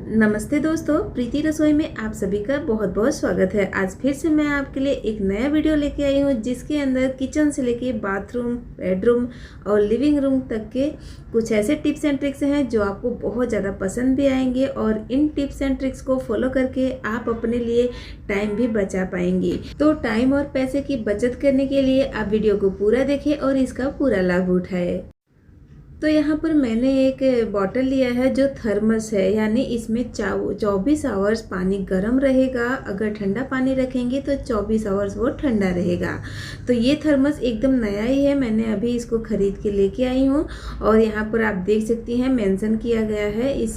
नमस्ते दोस्तों, प्रीति रसोई में आप सभी का बहुत बहुत स्वागत है। आज फिर से मैं आपके लिए एक नया वीडियो लेके आई हूँ जिसके अंदर किचन से लेके बाथरूम, बेडरूम और लिविंग रूम तक के कुछ ऐसे टिप्स एंड ट्रिक्स हैं जो आपको बहुत ज़्यादा पसंद भी आएंगे और इन टिप्स एंड ट्रिक्स को फॉलो करके आप अपने लिए टाइम भी बचा पाएंगे। तो टाइम और पैसे की बचत करने के लिए आप वीडियो को पूरा देखें और इसका पूरा लाभ उठाएं। तो यहाँ पर मैंने एक बॉटल लिया है जो थर्मस है, यानी इसमें 24 आवर्स पानी गर्म रहेगा। अगर ठंडा पानी रखेंगे तो 24 आवर्स वो ठंडा रहेगा। तो ये थर्मस एकदम नया ही है, मैंने अभी इसको खरीद के लेके आई हूँ। और यहाँ पर आप देख सकती हैं मेंशन किया गया है इस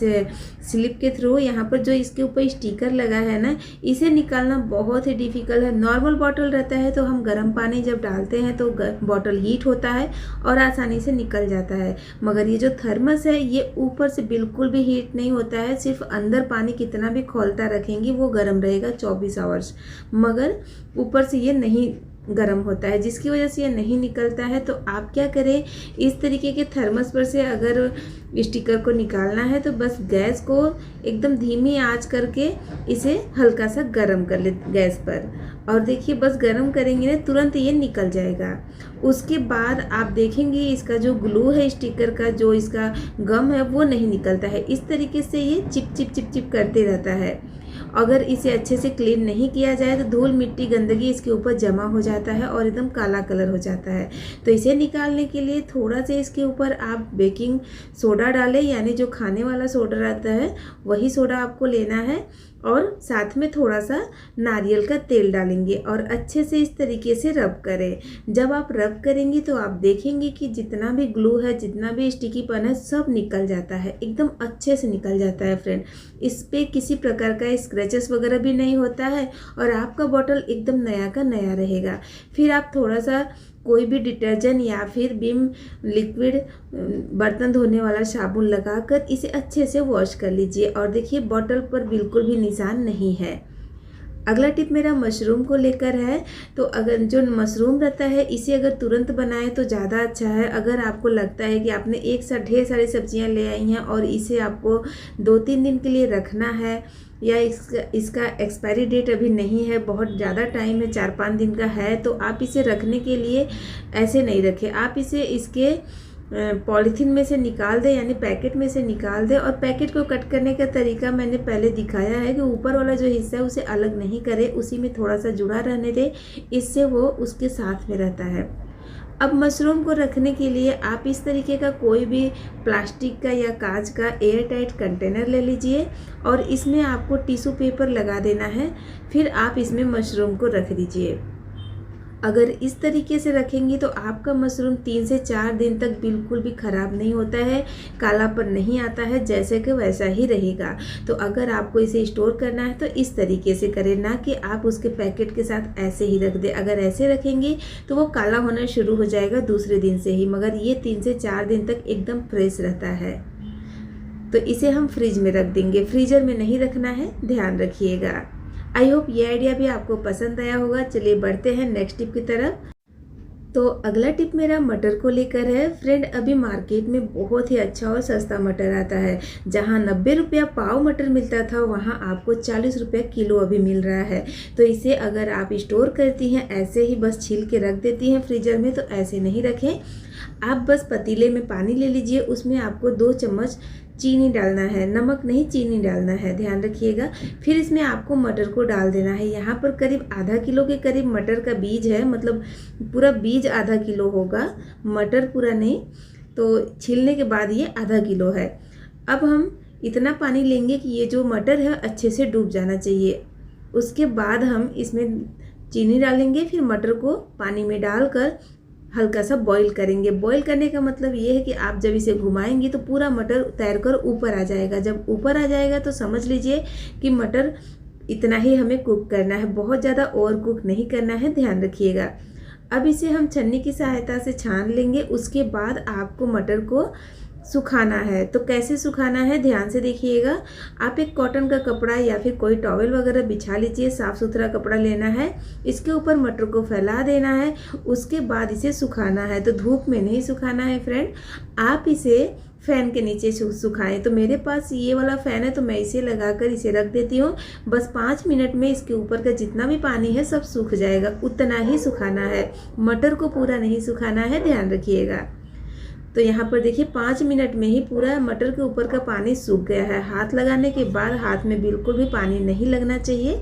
स्लिप के थ्रू। यहाँ पर जो इसके ऊपर स्टिकर लगा है ना, इसे निकालना बहुत ही डिफिकल्ट है। नॉर्मल बॉटल रहता है तो हम गर्म पानी जब डालते हैं तो बॉटल हीट होता है और आसानी से निकल जाता है, मगर ये जो थर्मस है ये ऊपर से बिल्कुल भी हीट नहीं होता है। सिर्फ अंदर पानी कितना भी खौलता रखेंगे वो गर्म रहेगा 24 आवर्स, मगर ऊपर से ये नहीं गर्म होता है, जिसकी वजह से ये नहीं निकलता है। तो आप क्या करें, इस तरीके के थर्मस पर से अगर स्टिकर को निकालना है तो बस गैस को एकदम धीमी आंच करके इसे हल्का सा गर्म कर ले गैस पर, और देखिए बस गर्म करेंगे ना तुरंत ये निकल जाएगा। उसके बाद आप देखेंगे इसका जो ग्लू है स्टिकर का, जो इसका गम है वो नहीं निकलता है। इस तरीके से ये चिप चिप चिप चिप करते रहता है। अगर इसे अच्छे से क्लीन नहीं किया जाए तो धूल मिट्टी गंदगी इसके ऊपर जमा हो जाता है और एकदम काला कलर हो जाता है। तो इसे निकालने के लिए थोड़ा सा इसके ऊपर आप बेकिंग सोडा डालें, यानी जो खाने वाला सोडा रहता है वही सोडा आपको लेना है, और साथ में थोड़ा सा नारियल का तेल डालेंगे और अच्छे से इस तरीके से रब करें। जब आप रब करेंगे तो आप देखेंगे कि जितना भी ग्लू है, जितना भी स्टिकीपन है, सब निकल जाता है, एकदम अच्छे से निकल जाता है फ्रेंड। इस पे किसी प्रकार का स्क्रैचेस वगैरह भी नहीं होता है और आपका बॉटल एकदम नया का नया रहेगा। फिर आप थोड़ा सा कोई भी डिटर्जेंट या फिर विम लिक्विड बर्तन धोने वाला साबुन लगाकर इसे अच्छे से वॉश कर लीजिए, और देखिए बॉटल पर बिल्कुल भी निशान नहीं है। अगला टिप मेरा मशरूम को लेकर है। तो अगर जो मशरूम रहता है इसे अगर तुरंत बनाएं तो ज़्यादा अच्छा है। अगर आपको लगता है कि आपने एक साथ ढेर सारी सब्जियां ले आई हैं और इसे आपको 2-3 दिन के लिए रखना है, या इसका एक्सपायरी डेट अभी नहीं है, बहुत ज़्यादा टाइम है, 4-5 दिन का है, तो आप इसे रखने के लिए ऐसे नहीं रखें। आप इसे इसके पॉलीथीन में से निकाल दें, यानी पैकेट में से निकाल दें। और पैकेट को कट करने का तरीका मैंने पहले दिखाया है कि ऊपर वाला जो हिस्सा है उसे अलग नहीं करें, उसी में थोड़ा सा जुड़ा रहने दें, इससे वो उसके साथ में रहता है। अब मशरूम को रखने के लिए आप इस तरीके का कोई भी प्लास्टिक का या कांच का एयर टाइट कंटेनर ले लीजिए और इसमें आपको टिश्यू पेपर लगा देना है। फिर आप इसमें मशरूम को रख दीजिए। अगर इस तरीके से रखेंगी तो आपका मशरूम 3 से 4 दिन तक बिल्कुल भी ख़राब नहीं होता है, कालापन नहीं आता है, जैसे कि वैसा ही रहेगा। तो अगर आपको इसे स्टोर करना है तो इस तरीके से करें, ना कि आप उसके पैकेट के साथ ऐसे ही रख दें। अगर ऐसे रखेंगे तो वो काला होना शुरू हो जाएगा दूसरे दिन से ही, मगर ये 3 से 4 दिन तक एकदम फ्रेश रहता है। तो इसे हम फ्रिज में रख देंगे, फ्रीजर में नहीं रखना है, ध्यान रखिएगा। आई होप ये आइडिया भी आपको पसंद आया होगा। चलिए बढ़ते हैं नेक्स्ट टिप की तरफ। तो अगला टिप मेरा मटर को लेकर है। फ्रेंड, अभी मार्केट में बहुत ही अच्छा और सस्ता मटर आता है। जहां 90 रुपया पाव मटर मिलता था वहां आपको 40 रुपया किलो अभी मिल रहा है। तो इसे अगर आप स्टोर करती हैं, ऐसे ही बस छील के रख देती हैं फ्रीजर में, तो ऐसे नहीं रखें। आप बस पतीले में पानी ले लीजिए, उसमें आपको 2 चम्मच चीनी डालना है, नमक नहीं चीनी डालना है, ध्यान रखिएगा। फिर इसमें आपको मटर को डाल देना है। यहाँ पर करीब आधा किलो के करीब मटर का बीज है, मतलब पूरा बीज आधा किलो होगा, मटर पूरा नहीं। तो छीलने के बाद ये आधा किलो है। अब हम इतना पानी लेंगे कि ये जो मटर है अच्छे से डूब जाना चाहिए। उसके बाद हम इसमें चीनी डालेंगे, फिर मटर को पानी में डालकर हल्का सा बॉईल करेंगे। बॉईल करने का मतलब ये है कि आप जब इसे घुमाएंगी तो पूरा मटर तैर कर ऊपर आ जाएगा। जब ऊपर आ जाएगा तो समझ लीजिए कि मटर इतना ही हमें कुक करना है, बहुत ज़्यादा ओवर कुक नहीं करना है, ध्यान रखिएगा। अब इसे हम छन्नी की सहायता से छान लेंगे। उसके बाद आपको मटर को सुखाना है। तो कैसे सुखाना है ध्यान से देखिएगा। आप एक कॉटन का कपड़ा या फिर कोई टॉवेल वगैरह बिछा लीजिए, साफ़ सुथरा कपड़ा लेना है, इसके ऊपर मटर को फैला देना है, उसके बाद इसे सुखाना है। तो धूप में नहीं सुखाना है फ्रेंड, आप इसे फ़ैन के नीचे सुखाएं। तो मेरे पास ये वाला फ़ैन है तो मैं इसे लगाकर इसे रख देती हूँ। बस 5 मिनट में इसके ऊपर का जितना भी पानी है सब सूख जाएगा। उतना ही सुखाना है, मटर को पूरा नहीं सुखाना है, ध्यान रखिएगा। तो यहाँ पर देखिए 5 मिनट में ही पूरा मटर के ऊपर का पानी सूख गया है। हाथ लगाने के बाद हाथ में बिल्कुल भी पानी नहीं लगना चाहिए।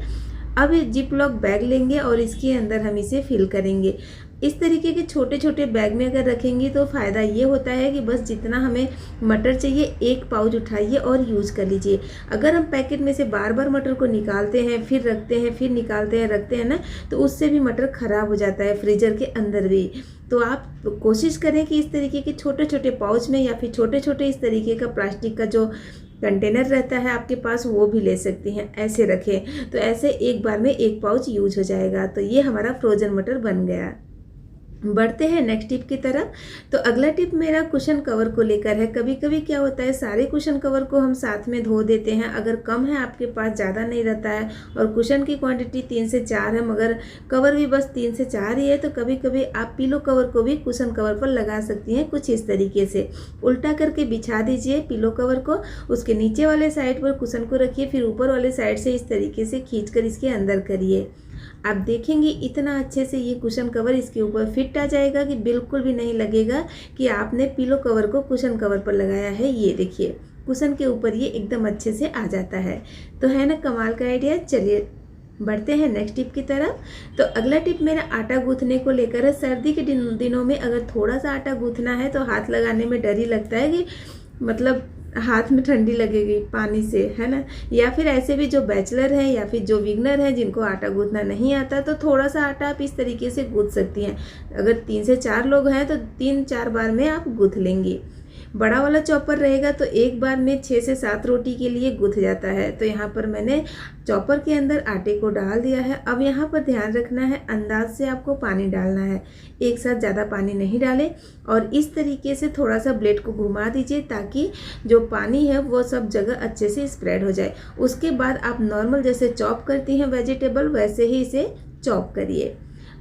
अब जिप लॉक बैग लेंगे और इसके अंदर हम इसे फिल करेंगे। इस तरीके के छोटे छोटे बैग में अगर रखेंगे तो फ़ायदा ये होता है कि बस जितना हमें मटर चाहिए एक पाउच उठाइए और यूज़ कर लीजिए। अगर हम पैकेट में से बार बार मटर को निकालते हैं, फिर रखते हैं, फिर निकालते हैं, रखते हैं ना, तो उससे भी मटर ख़राब हो जाता है फ्रीजर के अंदर भी। तो आप कोशिश करें कि इस तरीके के छोटे छोटे पाउच में या फिर छोटे छोटे इस तरीके का प्लास्टिक का जो कंटेनर रहता है आपके पास वो भी ले सकती हैं, ऐसे रखें। तो ऐसे एक बार में एक पाउच यूज हो जाएगा। तो ये हमारा फ्रोज़न मटर बन गया। बढ़ते हैं नेक्स्ट टिप की तरफ। तो अगला टिप मेरा कुशन कवर को लेकर है। कभी कभी क्या होता है सारे कुशन कवर को हम साथ में धो देते हैं। अगर कम है आपके पास, ज़्यादा नहीं रहता है और कुशन की क्वांटिटी 3 से 4 है मगर कवर भी बस 3 से 4 ही है, तो कभी कभी आप पिलो कवर को भी कुशन कवर पर लगा सकती हैं। कुछ इस तरीके से उल्टा करके बिछा दीजिए पिलो कवर को, उसके नीचे वाले साइड पर कुशन को रखिए, फिर ऊपर वाले साइड से इस तरीके से खींचकर इसके अंदर करिए। आप देखेंगे इतना अच्छे से ये कुशन कवर इसके ऊपर फिट आ जाएगा कि बिल्कुल भी नहीं लगेगा कि आपने पिलो कवर को कुशन कवर पर लगाया है। ये देखिए कुशन के ऊपर ये एकदम अच्छे से आ जाता है। तो है ना कमाल का आइडिया। चलिए बढ़ते हैं नेक्स्ट टिप की तरफ। तो अगला टिप मेरा आटा गूंथने को लेकर है। सर्दी के दिनों में अगर थोड़ा सा आटा गूंथना है तो हाथ लगाने में डर ही लगता है कि मतलब हाथ में ठंडी लगेगी पानी से, है ना। या फिर ऐसे भी जो बैचलर हैं या फिर जो बिगनर हैं जिनको आटा गूंथना नहीं आता, तो थोड़ा सा आटा आप इस तरीके से गूंथ सकती हैं। अगर 3 से 4 लोग हैं तो 3-4 बार में आप गूंथ लेंगी। बड़ा वाला चॉपर रहेगा तो एक बार में 6 से 7 रोटी के लिए गूंथ जाता है। तो यहाँ पर मैंने चॉपर के अंदर आटे को डाल दिया है। अब यहाँ पर ध्यान रखना है, अंदाज से आपको पानी डालना है, एक साथ ज़्यादा पानी नहीं डालें। और इस तरीके से थोड़ा सा ब्लेड को घुमा दीजिए ताकि जो पानी है वो सब जगह अच्छे से स्प्रेड हो जाए। उसके बाद आप नॉर्मल जैसे चॉप करती हैं वेजिटेबल, वैसे ही इसे चॉप करिए।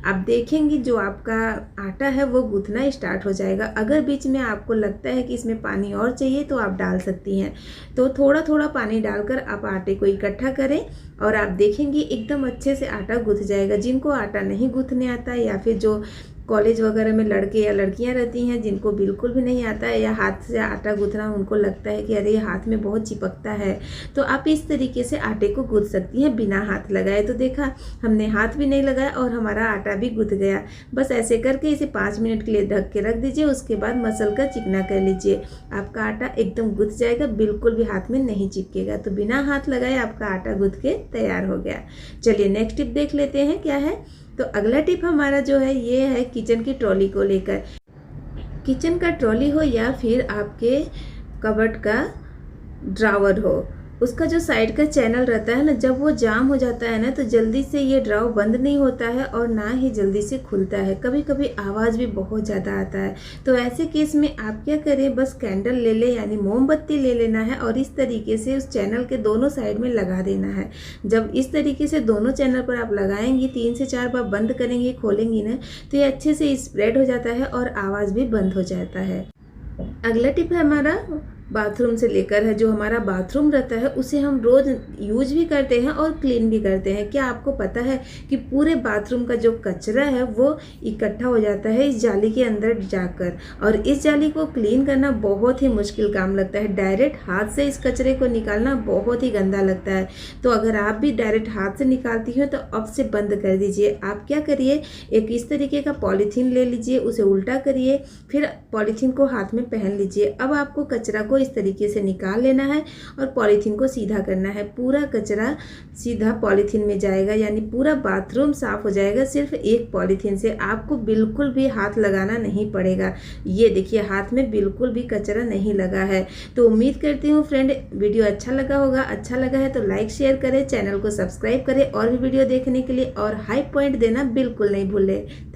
आप देखेंगे जो आपका आटा है वो गूंथना स्टार्ट हो जाएगा। अगर बीच में आपको लगता है कि इसमें पानी और चाहिए तो आप डाल सकती हैं। तो थोड़ा थोड़ा पानी डालकर आप आटे को इकट्ठा करें और आप देखेंगे एकदम अच्छे से आटा गूंथ जाएगा। जिनको आटा नहीं गूंथने आता या फिर जो कॉलेज वगैरह में लड़के या लड़कियां रहती हैं जिनको बिल्कुल भी नहीं आता है या हाथ से आटा गूंथना उनको लगता है कि अरे ये हाथ में बहुत चिपकता है, तो आप इस तरीके से आटे को गूंथ सकती हैं बिना हाथ लगाए। तो देखा, हमने हाथ भी नहीं लगाया और हमारा आटा भी गूंथ गया। बस ऐसे करके इसे 5 मिनट के लिए ढक के रख दीजिए। उसके बाद मसल कर चिकना कर लीजिए। आपका आटा एकदम गूंथ जाएगा, बिल्कुल भी हाथ में नहीं चिपकेगा। तो बिना हाथ लगाए आपका आटा गूंथ के तैयार हो गया। चलिए नेक्स्ट टिप देख लेते हैं क्या है। तो अगला टिप हमारा जो है ये है किचन की ट्रॉली को लेकर। किचन का ट्रॉली हो या फिर आपके कबर्ड का ड्रावर हो, उसका जो साइड का चैनल रहता है ना, जब वो जाम हो जाता है ना तो जल्दी से ये ड्राव बंद नहीं होता है और ना ही जल्दी से खुलता है। कभी कभी आवाज़ भी बहुत ज़्यादा आता है। तो ऐसे केस में आप क्या करें, बस कैंडल ले ले यानी मोमबत्ती ले लेना है और इस तरीके से उस चैनल के दोनों साइड में लगा देना है। जब इस तरीके से दोनों चैनल पर आप लगाएंगी, 3 से 4 बार बंद करेंगी, खोलेंगी ना, तो ये अच्छे से स्प्रेड हो जाता है और आवाज़ भी बंद हो जाता है। अगला टिप है हमारा बाथरूम से लेकर है। जो हमारा बाथरूम रहता है उसे हम रोज़ यूज भी करते हैं और क्लीन भी करते हैं। क्या आपको पता है कि पूरे बाथरूम का जो कचरा है वो इकट्ठा हो जाता है इस जाली के अंदर जाकर, और इस जाली को क्लीन करना बहुत ही मुश्किल काम लगता है। डायरेक्ट हाथ से इस कचरे को निकालना बहुत ही गंदा लगता है। तो अगर आप भी डायरेक्ट हाथ से निकालती हो तो अब से बंद कर दीजिए। आप क्या करिए, एक इस तरीके का पॉलीथीन ले लीजिए, उसे उल्टा करिए, फिर पॉलीथीन को हाथ में पहन लीजिए। अब आपको कचरा को इस तरीके से निकाल लेना है और पॉलीथीन को सीधा करना है। पूरा कचरा सीधा पॉलीथीन में जाएगा, यानी पूरा बाथरूम साफ हो जाएगा सिर्फ एक पॉलीथीन से। आपको बिल्कुल भी हाथ लगाना नहीं पड़ेगा। ये देखिए, हाथ में बिल्कुल भी कचरा नहीं लगा है। तो उम्मीद करती हूँ फ्रेंड वीडियो अच्छा लगा होगा। अच्छा लगा है तो लाइक शेयर करें, चैनल को सब्सक्राइब करें और भी वीडियो देखने के लिए, और हाई पॉइंट देना बिल्कुल नहीं भूलें।